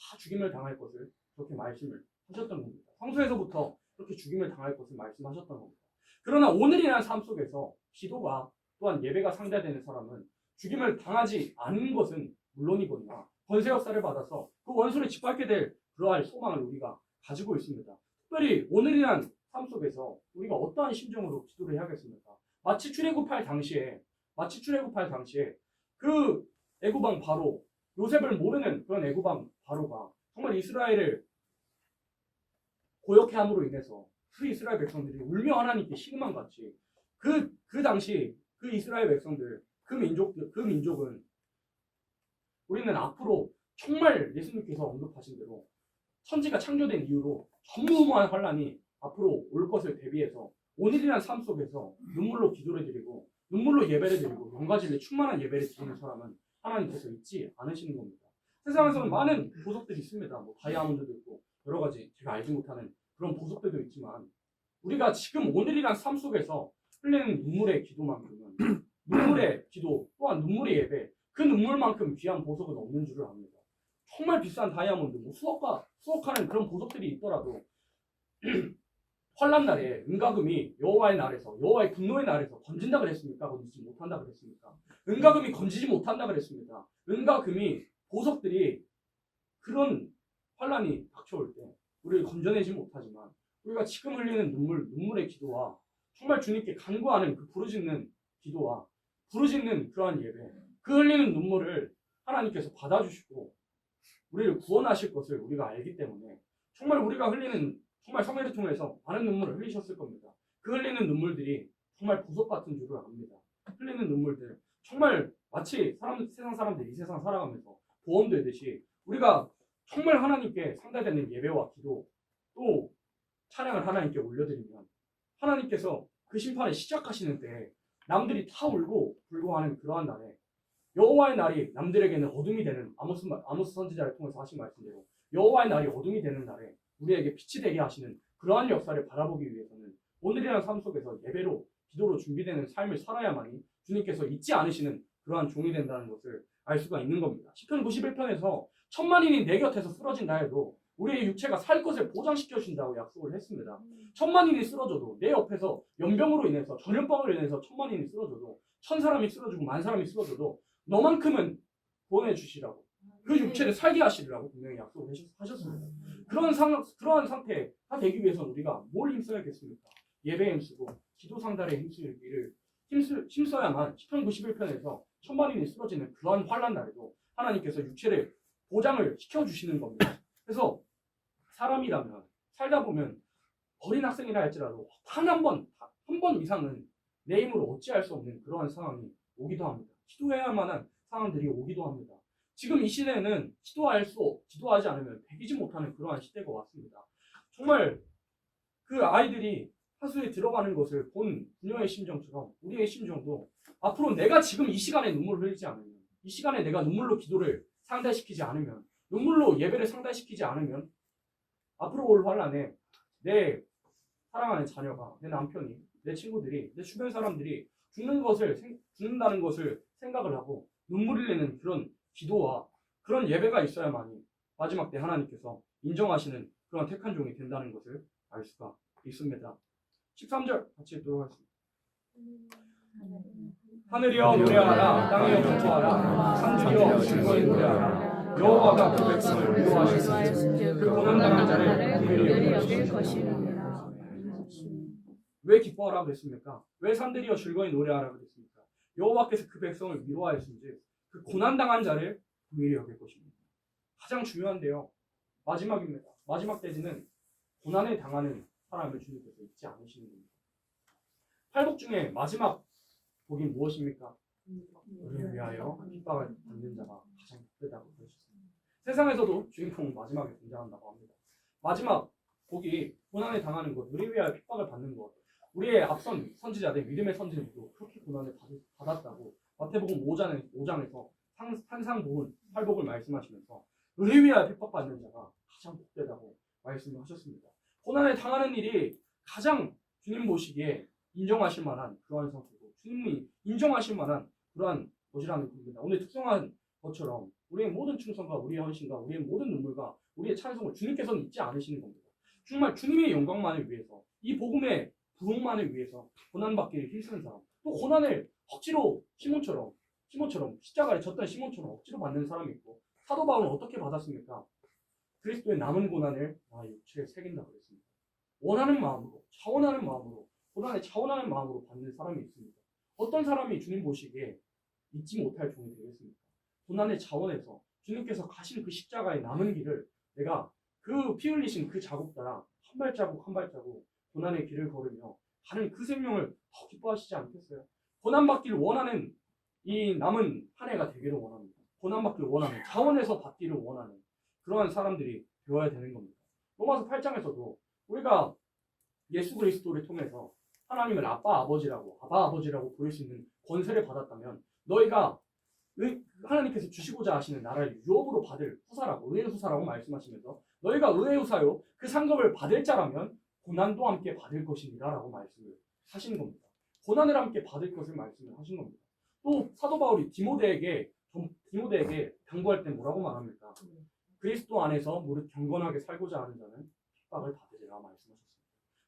Speaker 1: 다 죽임을 당할 것을 그렇게 말씀을 하셨던 겁니다. 성소에서부터 그렇게 죽임을 당할 것을 말씀하셨던 겁니다. 그러나 오늘이라는 삶 속에서 기도가 또한 예배가 상달되는 사람은 죽임을 당하지 않은 것은 물론이거니와 권세 역사를 받아서 그 원수를 짓밟게 될 그러한 소망을 우리가 가지고 있습니다. 특별히 오늘이란 삶 속에서 우리가 어떠한 심정으로 기도를 해야겠습니까? 마치 출애굽할 당시에 그 애굽왕 바로 요셉을 모르는 그런 애굽왕 바로가 정말 이스라엘을 고역해 함으로 인해서 그 이스라엘 백성들이 울며 하나님께 신음한 같이 그 당시 그 이스라엘 백성들 그 민족은 우리는 앞으로 정말 예수님께서 언급하신 대로 천지가 창조된 이후로 전무후무한 환란이 앞으로 올 것을 대비해서 오늘이란 삶 속에서 눈물로 기도를 드리고 눈물로 예배를 드리고 영가진리 충만한 예배를 드리는 사람은 하나님께서 잊지 않으시는 겁니다. 세상에서는 많은 보석들이 있습니다. 뭐 다이아몬드도 있고 여러 가지 제가 알지 못하는 그런 보석들도 있지만 우리가 지금 오늘이란 삶 속에서 흘리는 눈물의 기도만큼은 눈물의 기도 또한 눈물의 예배 그 눈물만큼 귀한 보석은 없는 줄을 압니다. 정말 비싼 다이아몬드 뭐 수억하는 그런 보석들이 있더라도 환란 날에 은가금이 여호와의 날에서 여호와의 분노의 날에서 건진다 그랬습니까? 건지지 못한다 그랬습니까? 은가금이 건지지 못한다 그랬습니다. 은가금이 보석들이 그런 환란이 닥쳐올 때 우리를 건져내지 못하지만 우리가 지금 흘리는 눈물의 기도와 정말 주님께 간구하는 그 부르짖는 기도와 부르짖는 그러한 예배 그 흘리는 눈물을 하나님께서 받아주시고 우리를 구원하실 것을 우리가 알기 때문에 정말 우리가 흘리는 정말 성회를 통해서 많은 눈물을 흘리셨을 겁니다. 그 흘리는 눈물들이 정말 보석 같은 줄을 압니다. 흘리는 눈물들 정말 마치 세상 사람들이 이 세상 살아가면서 보험 되듯이 우리가 정말 하나님께 상달되는 예배와 기도 또 찬양을 하나님께 올려드리면 하나님께서 그 심판을 시작하시는 때 남들이 다 울고 불고하는 그러한 날에 여호와의 날이 남들에게는 어둠이 되는 아모스 선지자를 통해서 하신 말씀대로 여호와의 날이 어둠이 되는 날에 우리에게 빛이 되게 하시는 그러한 역사를 바라보기 위해서는 오늘이라는 삶 속에서 예배로 기도로 준비되는 삶을 살아야만이 주님께서 잊지 않으시는 그러한 종이 된다는 것을 알 수가 있는 겁니다. 시편 91편에서 천만인이 내 곁에서 쓰러진다 해도 우리의 육체가 살 것을 보장시켜 주신다고 약속을 했습니다. 천만인이 쓰러져도 내 옆에서 연병으로 인해서 전염병으로 인해서 천만인이 쓰러져도 천 사람이 쓰러지고 만 사람이 쓰러져도 너만큼은 보내주시라고 그 육체를 살게 하시리라고 분명히 약속을 하셨습니다. 그러한 상태가 되기 위해서는 우리가 뭘 힘써야겠습니까? 예배에 힘쓰고 기도 상달에 힘써야만 시편 91편에서 천만인이 쓰러지는 그러한 환란 날에도 하나님께서 육체를 보장을 시켜주시는 겁니다. 그래서 사람이라면 살다 보면 어린 학생이라 할지라도 한 번 이상은 내 힘으로 어찌할 수 없는 그러한 상황이 오기도 합니다. 기도해야만 한 상황들이 오기도 합니다. 지금 이 시대에는 기도하지 않으면 배기지 못하는 그러한 시대가 왔습니다. 정말 그 아이들이 하수에 들어가는 것을 본 부녀의 심정처럼 우리의 심정도 앞으로 내가 지금 이 시간에 눈물을 흘리지 않으면 이 시간에 내가 눈물로 기도를 상달시키지 않으면 눈물로 예배를 상달시키지 않으면 앞으로 올 환란에 내 사랑하는 자녀가 내 남편이 내 친구들이 내 주변 사람들이 죽는다는 것을 생각을 하고 눈물 흘리는 그런 기도와 그런 예배가 있어야만이 마지막 때 하나님께서 인정하시는 그런 택한 종이 된다는 것을 알 수가 있습니다. 13절 같이 읽도록 하겠습니다. 하늘이여 노래하라 땅이여 기뻐하라 산들이여 즐거이 노래하라 여호와가 그 백성을 위로하셨으니 그 고난당한 자를 긍휼히
Speaker 3: 여길 것입니다.
Speaker 1: 왜 기뻐하라 그랬습니까? 왜 산들이여 즐거이 노래하라 그랬습니까? 여호와께서 그 백성을 위로하였은지 그 고난당한 자를 긍휼히 여길 것입니다. 가장 중요한데요. 마지막입니다. 마지막 대지는 고난을 당하는 사람을 주님께서 잊지 않으시는 겁니다. 팔복 중에 마지막 복이 무엇입니까? 우리를 위하여 핍박을 받는 자가 가장 복되다고 그러셨습니다. 세상에서도 주인공은 마지막에 등장한다고 합니다. 마지막 복이 고난을 당하는 것, 우리를 위하여 핍박을 받는 것, 우리의 앞선 선지자들, 믿음의 선지자들도 그렇게 고난을 받았다고 마태복음 5장에서 산상복음, 팔복을 말씀하시면서 우리를 위하여 핍박받는 자가 가장 복되다고 말씀을 하셨습니다. 고난을 당하는 일이 가장 주님 보시기에 인정하실 만한 그러한 상태고 주님이 인정하실 만한 그러한 것이라는 겁니다. 오늘 특성한 것처럼 우리의 모든 충성과 우리의 헌신과 우리의 모든 눈물과 우리의 찬송을 주님께서는 잊지 않으시는 겁니다. 정말 주님의 영광만을 위해서 이 복음의 부흥만을 위해서 고난받기를 힘쓰는 사람, 또 고난을 억지로 시몬처럼 십자가에 졌던 시몬처럼 억지로 받는 사람이 있고, 사도 바울은 어떻게 받았습니까? 그리스도의 남은 고난을 육체에 새긴다 그랬습니다. 원하는 마음으로, 차원하는 마음으로, 고난에 차원하는 마음으로 받는 사람이 있습니다. 어떤 사람이 주님 보시기에 잊지 못할 종이 되겠습니까? 고난의 차원에서 주님께서 가신 그 십자가의 남은 길을 내가 그 피 흘리신 그 자국 따라 한 발자국 한 발자국 고난의 길을 걸으며 가는 그 생명을 더 기뻐하시지 않겠어요? 고난받기를 원하는 이 남은 한 해가 되기를 원합니다. 고난받기를 원하는, 차원에서 받기를 원하는 그러한 사람들이 되어야 되는 겁니다. 로마서 8장에서도 우리가 예수 그리스도를 통해서 하나님을 아빠 아버지라고 부를 수 있는 권세를 받았다면 너희가 하나님께서 주시고자 하시는 나라를 유업으로 받을 후사라고, 의의 후사라고 말씀하시면서 너희가 의의 후사요 그 상급을 받을 자라면 고난도 함께 받을 것이니라 라고 말씀을 하시는 겁니다. 고난을 함께 받을 것을 말씀을 하신 겁니다. 또 사도 바울이 디모데에게 당부할 때 뭐라고 말합니까? 그리스도 안에서 무릇 경건하게 살고자 하는 자는 핍박을 받으리라 말씀하셨습니다.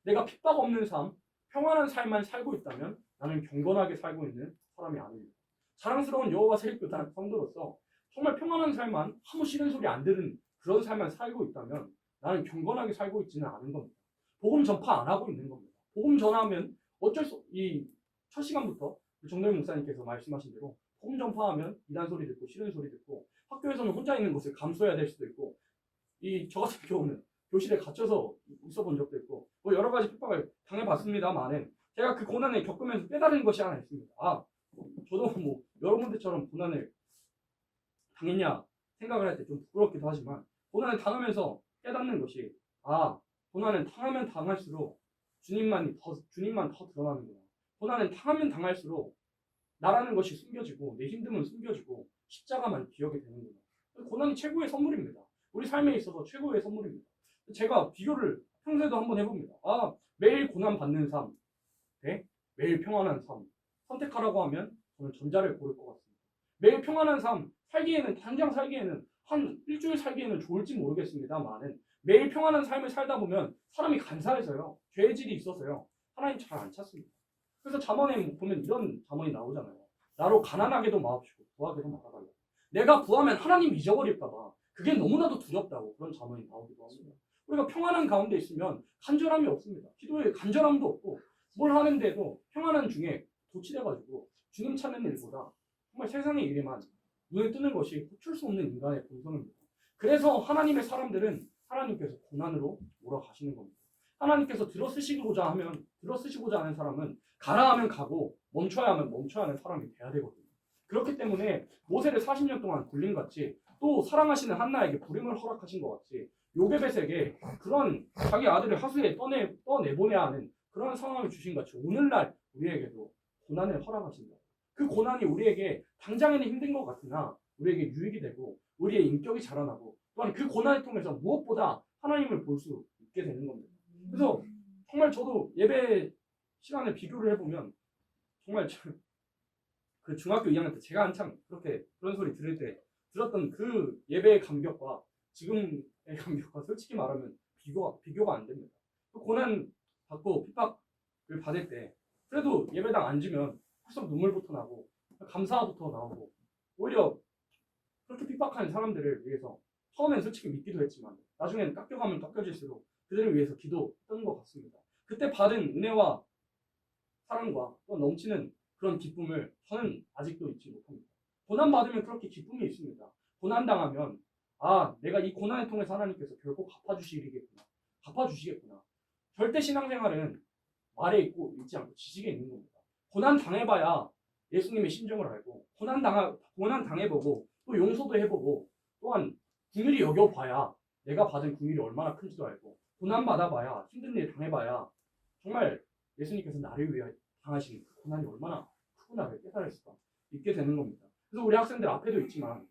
Speaker 1: 내가 핍박 없는 삶, 평안한 삶만 살고 있다면 나는 경건하게 살고 있는 사람이 아닙니다. 자랑스러운 여호와 세립교단 성도로서 정말 평안한 삶만, 아무 싫은 소리 안 들은 그런 삶만 살고 있다면 나는 경건하게 살고 있지는 않은 겁니다. 복음 전파 안 하고 있는 겁니다. 복음 전하면 이 첫 시간부터 정도희 목사님께서 말씀하신 대로 복음 전파하면 이단 소리 듣고 싫은 소리 듣고 학교에서는 혼자 있는 것을 감수해야 될 수도 있고, 저 같은 경우는 교실에 갇혀서 있어본 적도 있고 뭐 여러 가지 핍박을 당해봤습니다만은 제가 그 고난을 겪으면서 깨달은 것이 하나 있습니다. 저도 뭐 여러분들처럼 고난을 당했냐 생각을 할 때 좀 부끄럽기도 하지만 고난을 당하면서 깨닫는 것이 고난은 당하면 당할수록 주님만 더 드러나는구나. 고난은 당하면 당할수록 나라는 것이 숨겨지고 내 힘듦은 숨겨지고 십자가만 기억이 되는구나. 고난이 최고의 선물입니다. 우리 삶에 있어서 최고의 선물입니다. 제가 비교를 평소에도 한번 해봅니다. 매일 고난 받는 삶, 네? 매일 평안한 삶 선택하라고 하면 저는 전자를 고를 것 같습니다. 매일 평안한 삶 당장 살기에는 한 일주일 살기에는 좋을지 모르겠습니다만은 매일 평안한 삶을 살다 보면 사람이 간사해서요, 죄의 질이 있어서요, 하나님 잘 안 찾습니다. 그래서 잠언에 보면 이런 잠언이 나오잖아요. 나로 가난하게도 마옵시고 부하게도 말아달라. 내가 부하면 하나님 잊어버릴까봐 그게 너무나도 두렵다고 그런 잠언이 나오기도 합니다. 우리가 평안한 가운데 있으면 간절함이 없습니다. 기도에 간절함도 없고 뭘 하는데도 평안한 중에 도취돼가지고 주님 찾는 일보다 정말 세상의 일에만 눈에 뜨는 것이 고칠 수 없는 인간의 본성입니다. 그래서 하나님의 사람들은 하나님께서 고난으로 몰아가시는 겁니다. 하나님께서 들어쓰시고자 하는 사람은 가라 하면 가고 멈춰야 하면 멈춰야 하는 사람이 돼야 되거든요. 그렇기 때문에 모세를 40년 동안 굴림같이 또 사랑하시는 한나에게 부름을 허락하신 것 같이 요게벳에게 그런 자기 아들을 하수에 떠내보내야 하는 그런 상황을 주신 같이 오늘날 우리에게도 고난을 허락하신다. 그 고난이 우리에게 당장에는 힘든 것 같으나 우리에게 유익이 되고 우리의 인격이 자라나고 또한 그 고난을 통해서 무엇보다 하나님을 볼 수 있게 되는 겁니다. 그래서 정말 저도 예배 시간을 비교를 해보면 정말 그 중학교 2학년 때 제가 한참 그런 소리 들을 때 들었던 그 예배의 감격과 지금의 감격과 솔직히 말하면 비교가 안 됩니다. 또 고난 받고 핍박을 받을 때 그래도 예배당 앉으면 훌쩍 눈물부터 나고 감사부터 나오고 오히려 그렇게 핍박하는 사람들을 위해서 처음엔 솔직히 믿기도 했지만 나중에는 깎여가면 깎여질수록 그들을 위해서 기도했던 것 같습니다. 그때 받은 은혜와 사랑과 또 넘치는 그런 기쁨을 저는 아직도 잊지 못합니다. 고난받으면 그렇게 기쁨이 있습니다. 고난당하면 아, 내가 이 고난을 통해서 하나님께서 결코 갚아주시겠구나. 갚아주시겠구나. 절대 신앙생활은 말에 있고 있지 않고 지식에 있는 겁니다. 고난 당해봐야 예수님의 심정을 알고 고난 당해보고 또 용서도 해보고 또한 긍휼히 여겨봐야 내가 받은 긍휼이 얼마나 큰지도 알고 고난 받아봐야 힘든 일 당해봐야 정말 예수님께서 나를 위해 당하신 그 고난이 얼마나 크구나를 깨달을 수가 있게 되는 겁니다. 그래서 우리 학생들 앞에도 있지만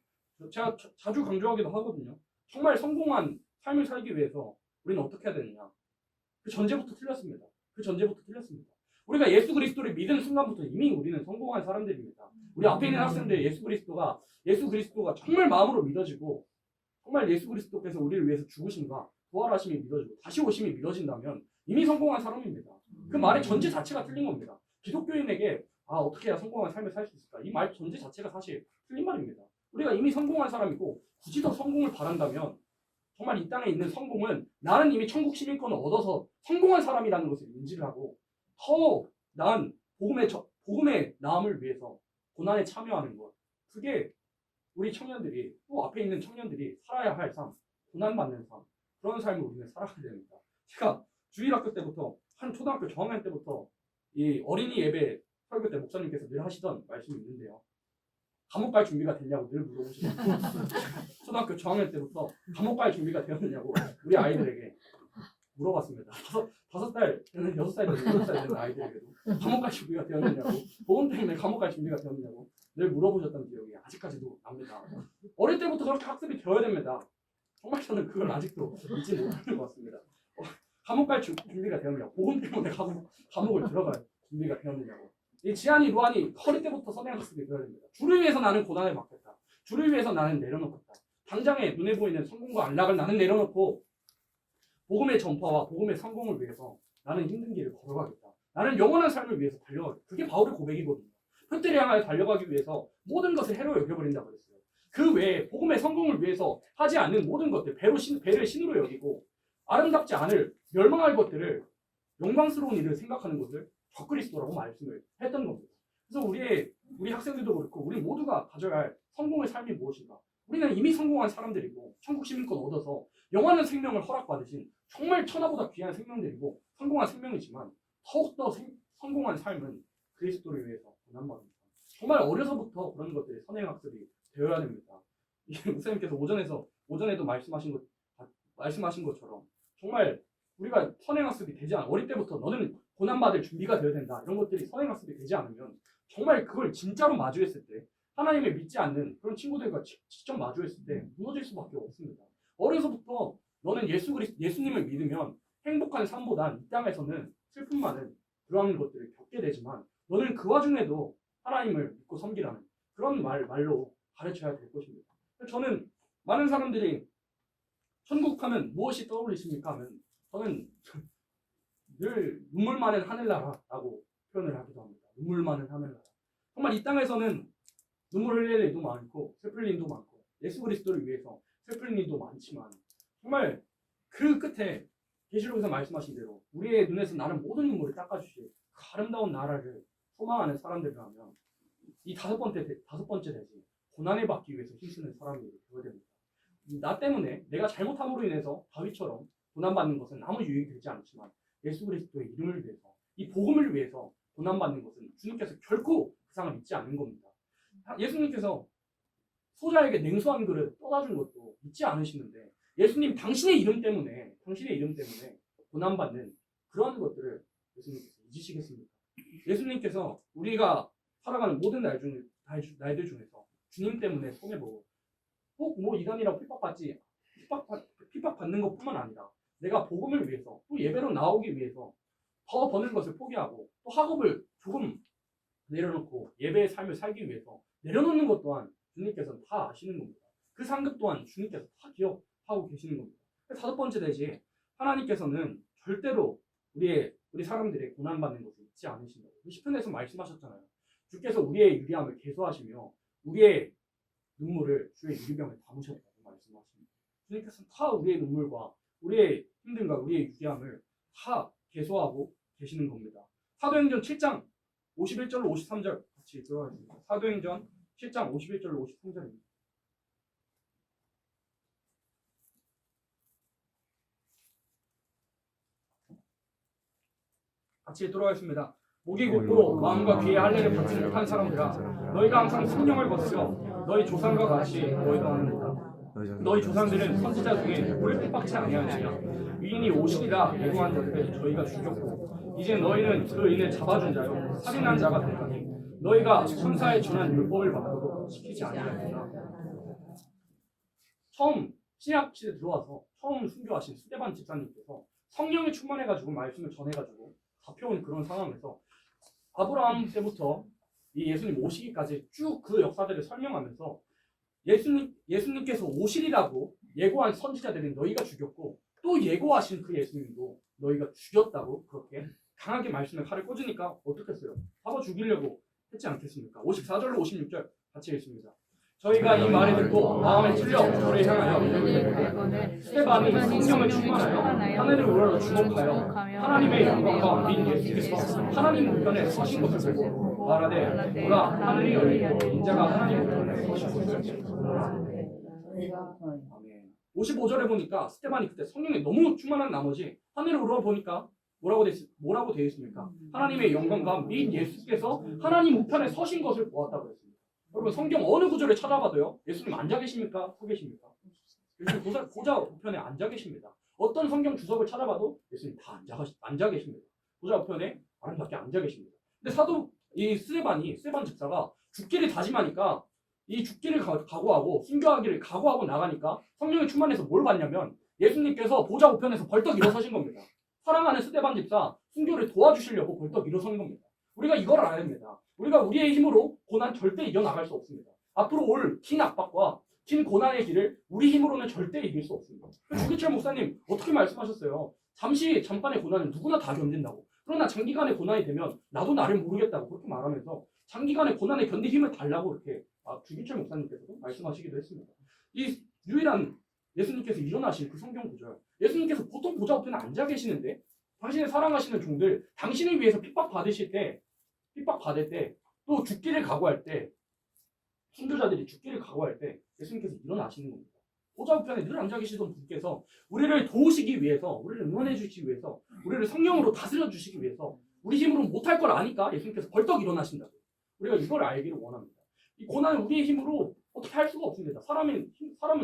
Speaker 1: 제가 자주 강조하기도 하거든요. 정말 성공한 삶을 살기 위해서 우리는 어떻게 해야 되느냐. 그 전제부터 틀렸습니다. 그 전제부터 틀렸습니다. 우리가 예수 그리스도를 믿은 순간부터 이미 우리는 성공한 사람들입니다. 우리 앞에 있는 학생들 예수 그리스도가 정말 마음으로 믿어지고 정말 예수 그리스도께서 우리를 위해서 죽으심과 부활하심이 믿어지고 다시 오심이 믿어진다면 이미 성공한 사람입니다. 그 말의 전제 자체가 틀린 겁니다. 기독교인에게 어떻게 해야 성공한 삶을 살 수 있을까? 이 말 전제 자체가 사실 틀린 말입니다. 우리가 이미 성공한 사람이고 굳이 더 성공을 바란다면 정말 이 땅에 있는 성공은 나는 이미 천국 시민권을 얻어서 성공한 사람이라는 것을 인지를 하고 더 나은 복음의 나음을 위해서 고난에 참여하는 것. 그게 우리 청년들이 또 앞에 있는 청년들이 살아야 할 삶, 고난받는 삶, 그런 삶을 우리는 살아가야 됩니다. 제가 주일학교 때부터 한 초등학교 저학년 때부터 이 어린이 예배 설교 때 목사님께서 늘 하시던 말씀이 있는데요. 감옥 갈 준비가 됐냐고 늘 물어보시고 초등학교 저학년 때부터 감옥 갈 준비가 되었느냐고 우리 아이들에게 물어봤습니다. 5살 되는 6살 되는 7살 되는 아이들에게도 감옥 갈 준비가 되었느냐고 보험 때문에 감옥 갈 준비가 되었느냐고 늘 물어보셨던 기억이 아직까지도 납니다. 어릴 때부터 그렇게 학습이 되어야 됩니다. 정말 저는 그걸 아직도 잊지 못하는 것 같습니다. 감옥 갈 준비가 되었느냐고 보험 때문에 감옥을 들어갈 준비가 되었느냐고 이 지한이 루한이 어릴 때부터 선행학습이 되어야 됩니다. 주를 위해서 나는 고난을 받겠다. 주를 위해서 나는 내려놓겠다. 당장에 눈에 보이는 성공과 안락을 나는 내려놓고 복음의 전파와 복음의 성공을 위해서 나는 힘든 길을 걸어가겠다. 나는 영원한 삶을 위해서 달려가겠다. 그게 바울의 고백이거든요. 표대를 향하여 달려가기 위해서 모든 것을 해로 여겨버린다고 그랬어요. 그 외에 복음의 성공을 위해서 하지 않는 모든 것들, 배를 신으로 여기고 아름답지 않을 멸망할 것들을 영광스러운 일을 생각하는 것을 적그리스도라고 말씀을 했던 겁니다. 그래서 우리 학생들도 그렇고 우리 모두가 가져야 할 성공의 삶이 무엇인가? 우리는 이미 성공한 사람들이고 천국 시민권 얻어서 영원한 생명을 허락받으신 정말 천하보다 귀한 생명들이고 성공한 생명이지만 더욱더 성공한 삶은 그리스도를 위해서 고난받는 삶. 정말 어려서부터 그런 것들이 선행학습이 되어야 됩니다. 목사님께서 오전에도 말씀하신 것처럼 정말 우리가 선행학습이 되지 않아 어릴 때부터 너는 고난받을 준비가 되어야 된다. 이런 것들이 선행학습이 되지 않으면 정말 그걸 진짜로 마주했을 때 하나님을 믿지 않는 그런 친구들과 직접 마주했을 때 무너질 수밖에 없습니다. 어려서부터 너는 예수님을 믿으면 행복한 삶보단 이 땅에서는 슬픔만은 그런 것들을 겪게 되지만 너는 그 와중에도 하나님을 믿고 섬기라는 그런 말로 가르쳐야 될 것입니다. 저는 많은 사람들이 천국하면 무엇이 떠올리십니까 하면 저는 늘 눈물 많은 하늘나라라고 표현을 하기도 합니다. 눈물 많은 하늘나라. 정말 이 땅에서는 눈물 흘릴 일도 많고 슬플 일도 많고 예수 그리스도를 위해서 슬플 일도 많지만 정말 그 끝에 계시록에서 말씀하신 대로 우리의 눈에서 나는 모든 눈물을 닦아주실 그 아름다운 나라를 소망하는 사람들이라면 이 다섯 번째 대지 고난을 받기 위해서 힘쓰는 사람이 되어야 됩니다. 나 때문에 내가 잘못함으로 인해서 다윗처럼 고난받는 것은 아무 유익이 되지 않지만 예수 그리스도의 이름을 위해서 이 복음을 위해서 고난받는 것은 주님께서 결코 그 상을 잊지 않는 겁니다. 예수님께서 소자에게 냉수 한 그릇 떠다 준 것도 잊지 않으시는데 예수님 당신의 이름 때문에 고난받는 그러한 것들을 예수님께서 잊으시겠습니까? 예수님께서 우리가 살아가는 모든 날들 중에서 주님 때문에 손해보고 꼭 뭐 이단이라고 핍박받는 것뿐만 아니라 내가 복음을 위해서 또 예배로 나오기 위해서 더 버는 것을 포기하고 또 학업을 조금 내려놓고 예배의 삶을 살기 위해서 내려놓는 것 또한 주님께서는 다 아시는 겁니다. 그 상급 또한 주님께서 다 기억하고 계시는 겁니다. 다섯 번째 대지 하나님께서는 절대로 우리 사람들의 고난받는 것을 잊지 않으신다고 시편에서 말씀하셨잖아요. 주께서 우리의 유리함을 계수하시며 우리의 눈물을 주의 유리병에 담으셨다고 말씀하십니다. 주님께서는 다 우리의 눈물과 우리의 힘듦과 우리의 유리함을 다 개소하고 계시는 겁니다. 사도행전 7장 51절로 53절 같이 들어가겠습니다. 사도행전 7장 51절로 53절입니다. 같이 들어가겠습니다. 목이 곧고 마음과 귀에 할례를 받지 못한 사람들아, 너희가 항상 성령을 거스려 너희 조상과 같이 너희도 하느니라. 너희 조상들은 선지자 중에 누구를 핍박치 아니하느냐. 위인이 오시리라 예고한 자들을 저희가 죽였고 이제 너희는 그 인을 잡아준 자요 살인한 자가 되나니 너희가 천사의 전한 율법을 받고도 지키지 아니하였구나. 처음 신약 시대 들어와서 처음 순교하신 스데반 집사님께서 성령에 충만해가지고 말씀을 전해가지고 잡혀온 그런 상황에서 아브라함 때부터 이 예수님 오시기까지 쭉 그 역사들을 설명하면서 예수님께서 오시리라고 예고한 선지자들은 너희가 죽였고 또 예고하신 그 예수님도 너희가 죽였다고 그렇게 강하게 말씀을 칼을 꽂으니까 어떻게 했어요? 잡아 죽이려고 했지 않겠습니까? 54절로 56절 같이 읽습니다. 저희가 이 말을 듣고 마음에 찔려 저를 향하여 스데반이 성령을 충만하여 하늘을 우러러 주목하여 하나님의 영광과 민 예수께서 하나님 우편에 서신 것을 보고 말하되 보라 하늘이 열리고 인자가 하나님 우편에 서신 것을 보라. 55절에 보니까 스데반이 그때 성령에 너무 충만한 나머지 하늘을 우러러 보니까 뭐라고 되어 있습니까? 하나님의 영광과 민 예수께서 하나님 우편에 서신 것을 보았다고 했습니다. 여러분 성경 어느 구절에 찾아봐도요 예수님 앉아 계십니까? 서 계십니까? 예수님 보좌 우편에 앉아 계십니다. 어떤 성경 주석을 찾아봐도 예수님 다 앉아 계십니다. 보좌 우편에 아름답게 앉아 계십니다. 근데 사도 이 스데반 집사가 죽기를 다짐하니까 이 죽기를 각오하고 순교하기를 각오하고 나가니까 성령이 충만해서 뭘 봤냐면 예수님께서 보좌 우편에서 벌떡 일어서신 겁니다. 사랑하는 스데반 집사 순교를 도와주시려고 벌떡 일어서는 겁니다. 우리가 이걸 알아야 됩니다. 우리가 우리의 힘으로 고난 절대 이겨나갈 수 없습니다. 앞으로 올 긴 압박과 긴 고난의 길을 우리 힘으로는 절대 이길 수 없습니다. 주기철 목사님 어떻게 말씀하셨어요? 잠깐의 고난은 누구나 다 견딘다고. 그러나 장기간의 고난이 되면 나도 나를 모르겠다고 그렇게 말하면서 장기간의 고난에 견딜 힘을 달라고 이렇게 주기철 목사님께서도 말씀하시기도 했습니다. 이 유일한 예수님께서 일어나신 그 성경 구절, 예수님께서 보통 보좌 우편에 앉아 계시는데 당신의 사랑하시는 종들, 당신을 위해서 핍박받을 때, 또 죽기를 각오할 때, 순교자들이 죽기를 각오할 때 예수님께서 일어나시는 겁니다. 보좌 우편에 늘 앉아 계시던 분께서 우리를 도우시기 위해서, 우리를 응원해 주시기 위해서, 우리를 성령으로 다스려 주시기 위해서 우리 힘으로 못할 걸 아니까 예수님께서 벌떡 일어나신다고. 우리가 이걸 알기를 원합니다. 이 고난은 우리의 힘으로 어떻게 할 수가 없습니다. 사람은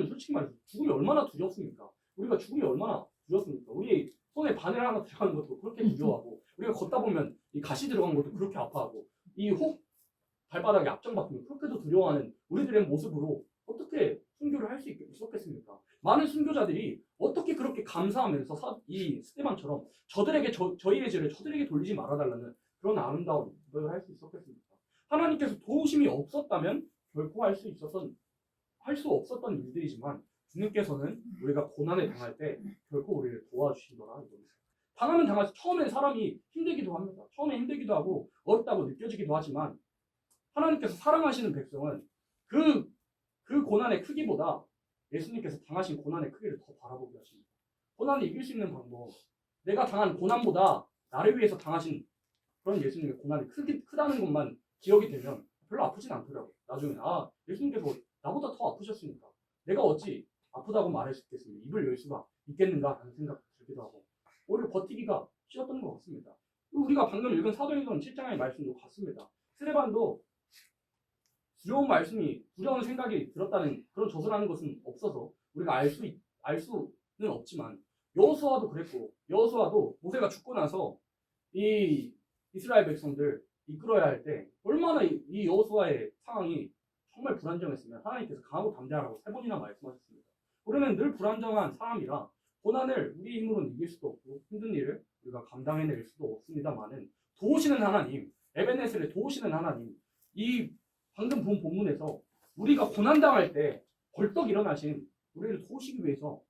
Speaker 1: 솔직히 말해서 죽음이 얼마나 두렵습니까? 우리가 죽음이 얼마나 두렵습니까? 우리 손에 바늘 하나 들어가는 것도 그렇게 두려워하고 우리가 걷다 보면 이 가시 들어간 것도 그렇게 아파하고 이 발바닥에 압정받으면 그렇게도 두려워하는 우리들의 모습으로 어떻게 순교를 할 수 있었겠습니까? 많은 순교자들이 어떻게 그렇게 감사하면서 이 스데반처럼 저희의 죄를 저들에게 돌리지 말아달라는 그런 아름다운 걸 할 수 있었겠습니까? 하나님께서 도우심이 없었다면 결코 할 수 없었던 일들이지만 주님께서는 우리가 고난을 당할 때 결코 우리를 도와주시더라 이겁니다. 당하면 당할수 처음엔 사람이 힘들기도 합니다. 처음에 힘들기도 하고 어렵다고 느껴지기도 하지만 하나님께서 사랑하시는 백성은 그 고난의 크기보다 예수님께서 당하신 고난의 크기를 더 바라보게 하십니다. 고난을 이길 수 있는 방법, 내가 당한 고난보다 나를 위해서 당하신 그런 예수님의 고난이 크다는 것만 기억이 되면 별로 아프진 않더라고요. 나중에 예수님께서 나보다 더 아프셨으니까 내가 어찌 아프다고 말할 수 있겠습니까? 입을 열 수가 있겠는가 하는 생각이 들기도 하고 오히려 버티기가 쉬웠던 것 같습니다. 우리가 방금 읽은 사도행전 7장의 말씀도 같습니다. 스데반도 두려운 생각이 들었다는 그런 저술하는 것은 없어서 우리가 알 수는 없지만 여호수아도 그랬고 여호수아도 모세가 죽고 나서 이 이스라엘 백성들 이끌어야 할 때 얼마나 이 여호수아의 상황이 정말 불안정했으면 하나님께서 강하고 담대하라고 3번이나 말씀하셨습니다. 우리는 늘 불안정한 사람이라 고난을 우리 힘으로는 이길 수도 없고 힘든 일을 우리가 감당해낼 수도 없습니다만은 도우시는 하나님, 에베네셀의 도우시는 하나님, 이 방금 본 본문에서 우리가 고난당할 때 벌떡 일어나신 우리를 도우시기 위해서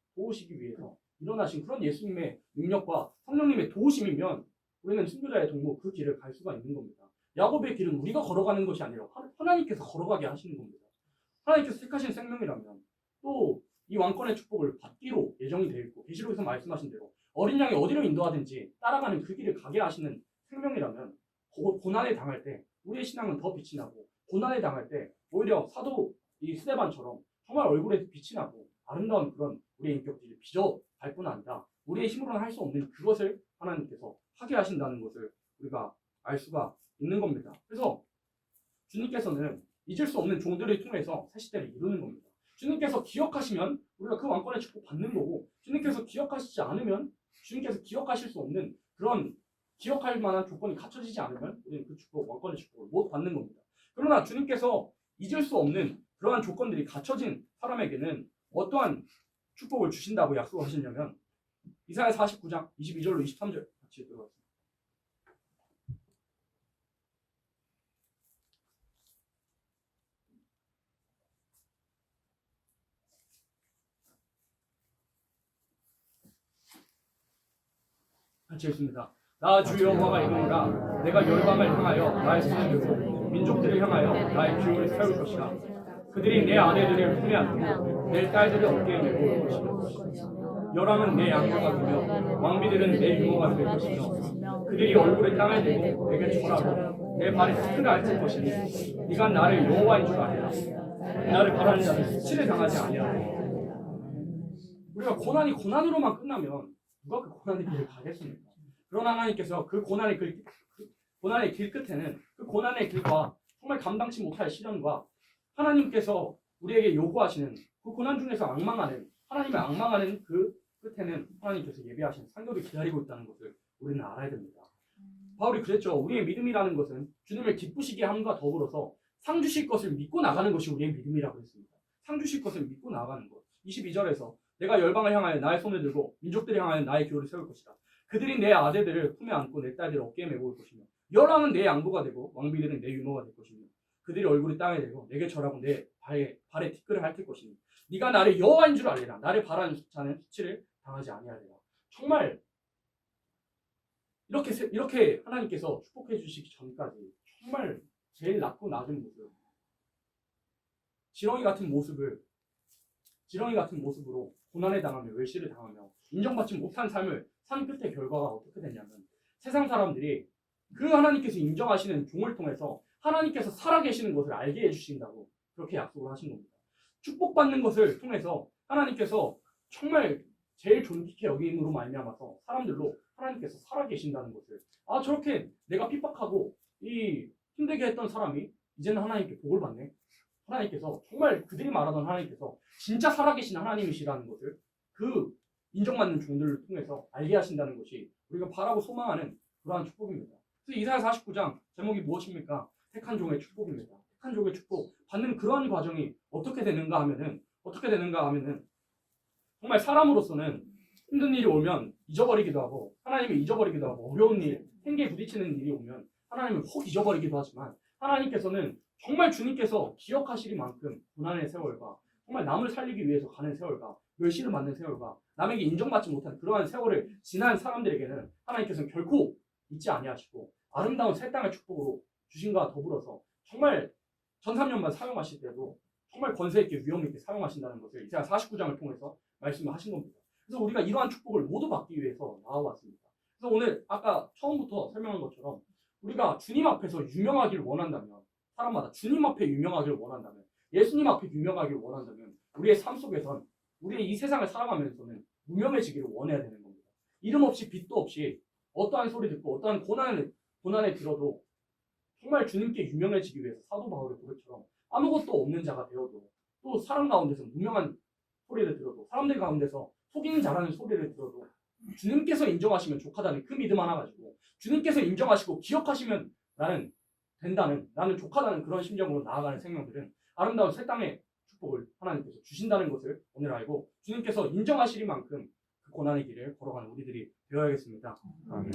Speaker 1: 일어나신 그런 예수님의 능력과 성령님의 도우심이면 우리는 순교자의 동무 그 길을 갈 수가 있는 겁니다. 야곱의 길은 우리가 걸어가는 것이 아니라 하나님께서 걸어가게 하시는 겁니다. 하나님께서 택하신 생명이라면 또 이 왕권의 축복을 받기로 예정이 되어 있고 계시록에서 말씀하신 대로 어린 양이 어디로 인도하든지 따라가는 그 길을 가게 하시는 생명이라면 고난에 당할 때 우리의 신앙은 더 빛이 나고 고난에 당할 때 오히려 사도 이 스데반처럼 정말 얼굴에 빛이 나고 아름다운 그런 우리의 인격들이 빚어갈 뿐 아니라 우리의 힘으로는 할 수 없는 그것을 하나님께서 하게 하신다는 것을 우리가 알 수가 있는 겁니다. 그래서 주님께서는 잊을 수 없는 종들을 통해서 새 시대를 이루는 겁니다. 주님께서 기억하시면 우리가 그 왕권의 축복 받는 거고 주님께서 기억하시지 않으면 주님께서 기억하실 수 없는 그런 기억할 만한 조건이 갖춰지지 않으면 우리는 그 축복, 왕권의 축복을 못 받는 겁니다. 그러나 주님께서 잊을 수 없는 그러한 조건들이 갖춰진 사람에게는 어떠한 축복을 주신다고 약속하시냐면 이사야 49장 22절로 23절 같이 들어가겠습니다. 같이 읽습니다. 나 주 여호와가 이르노라 내가 열방을 향하여 나의 손을 들고 민족들을 향하여 나의 기업을 세울 것이라. 그들이 내 아내들을 품에 안고 내 딸들을 어깨에 메고 올 것이며 여랑은 내 양모가 되며 왕비들은 내 유모가 될 것이며 그들이 얼굴에 땅을 대고 내게 절하고 내 발에 스크를 앓을 것이니 네가 나를 여호와인 줄 아리라. 나를 바라는 자는 수치를 당하지 아니하리라. 우리가 고난이 고난으로만 끝나면 누가 그 고난의 길을 가겠습니까? 그러나 하나님께서 그 고난의 길 끝에는 그 고난의 길과 정말 감당치 못할 시련과 하나님께서 우리에게 요구하시는 그 고난 중에서 하나님의 앙망하는 그 끝에는 하나님께서 예비하신 상급이 기다리고 있다는 것을 우리는 알아야 됩니다. 바울이 그랬죠. 우리의 믿음이라는 것은 주님을 기쁘시게 함과 더불어서 상 주실 것을 믿고 나가는 것이 우리의 믿음이라고 했습니다. 상 주실 것을 믿고 나가는 것. 22절에서 내가 열방을 향하여 나의 손을 들고 민족들을 향하여 나의 기호를 세울 것이다. 그들이 내 아들들을 품에 안고 내 딸들을 어깨에 메고 올 것이며 열왕은 내 양보가 되고 왕비들은 내 유모가 될 것이며 그들이 얼굴이 땅에 대고 내게 절하고 내 발에 티끌을 핥을 것이니 네가 나를 여호와인 줄 알리라. 나를 바라는 자는 수치를 당하지 아니하리라. 정말 이렇게 하나님께서 축복해 주시기 전까지 정말 제일 낮고 낮은 모습, 지렁이 같은 모습으로 고난에 당하며 외시를 당하며 인정받지 못한 삶을 산 끝의 결과가 어떻게 됐냐면 세상 사람들이 그 하나님께서 인정하시는 종을 통해서 하나님께서 살아계시는 것을 알게 해주신다고 그렇게 약속을 하신 겁니다. 축복받는 것을 통해서 하나님께서 정말 제일 존귀케 여김으로 말미암아서 사람들로 하나님께서 살아계신다는 것을 저렇게 내가 핍박하고 이 힘들게 했던 사람이 이제는 하나님께 복을 받네. 하나님께서 정말 그들이 말하던 하나님께서 진짜 살아계신 하나님이시라는 것을 그 인정받는 종들을 통해서 알게 하신다는 것이 우리가 바라고 소망하는 그러한 축복입니다. 그래서 이사야 49장 제목이 무엇입니까? 택한 종의 축복입니다. 택한 종의 축복 받는 그러한 과정이 어떻게 되는가 하면은 정말 사람으로서는 힘든 일이 오면 잊어버리기도 하고 하나님을 잊어버리기도 하고 어려운 일, 생계에 부딪히는 일이 오면 하나님을 혹 잊어버리기도 하지만 하나님께서는 정말 주님께서 기억하시리 만큼 고난의 세월과 정말 남을 살리기 위해서 가는 세월과 멸시를 받는 세월과 남에게 인정받지 못한 그러한 세월을 지난 사람들에게는 하나님께서는 결코 잊지 아니하시고 아름다운 새 땅의 축복으로 주신과 더불어서 정말 전삼년만 사용하실 때도 정말 권세 있게 위험 있게 사용하신다는 것을 이사야 49장을 통해서 말씀을 하신 겁니다. 그래서 우리가 이러한 축복을 모두 받기 위해서 나와왔습니다. 그래서 오늘 아까 처음부터 설명한 것처럼 우리가 주님 앞에서 유명하기를 원한다면 사람마다 주님 앞에 유명하기를 원한다면 예수님 앞에 유명하기를 원한다면 우리의 삶 속에선 우리의 이 세상을 살아가면서는 무명해지기를 원해야 되는 겁니다. 이름 없이 빛도 없이 어떠한 소리 듣고 어떠한 고난에 들어도 정말 주님께 유명해지기 위해서 사도 바울의 고백처럼 아무것도 없는 자가 되어도 또 사람 가운데서 무명한 소리를 들어도 사람들 가운데서 속이는 자라는 소리를 들어도 주님께서 인정하시면 족하다는 그 믿음 하나 가지고 주님께서 인정하시고 기억하시면 나는 된다는 나는 족하다는 그런 심정으로 나아가는 생명들은 아름다운 새 땅의 축복을 하나님께서 주신다는 것을 오늘 알고 주님께서 인정하시리 만큼 그 고난의 길을 걸어가는 우리들이 되어야겠습니다.
Speaker 2: 아멘.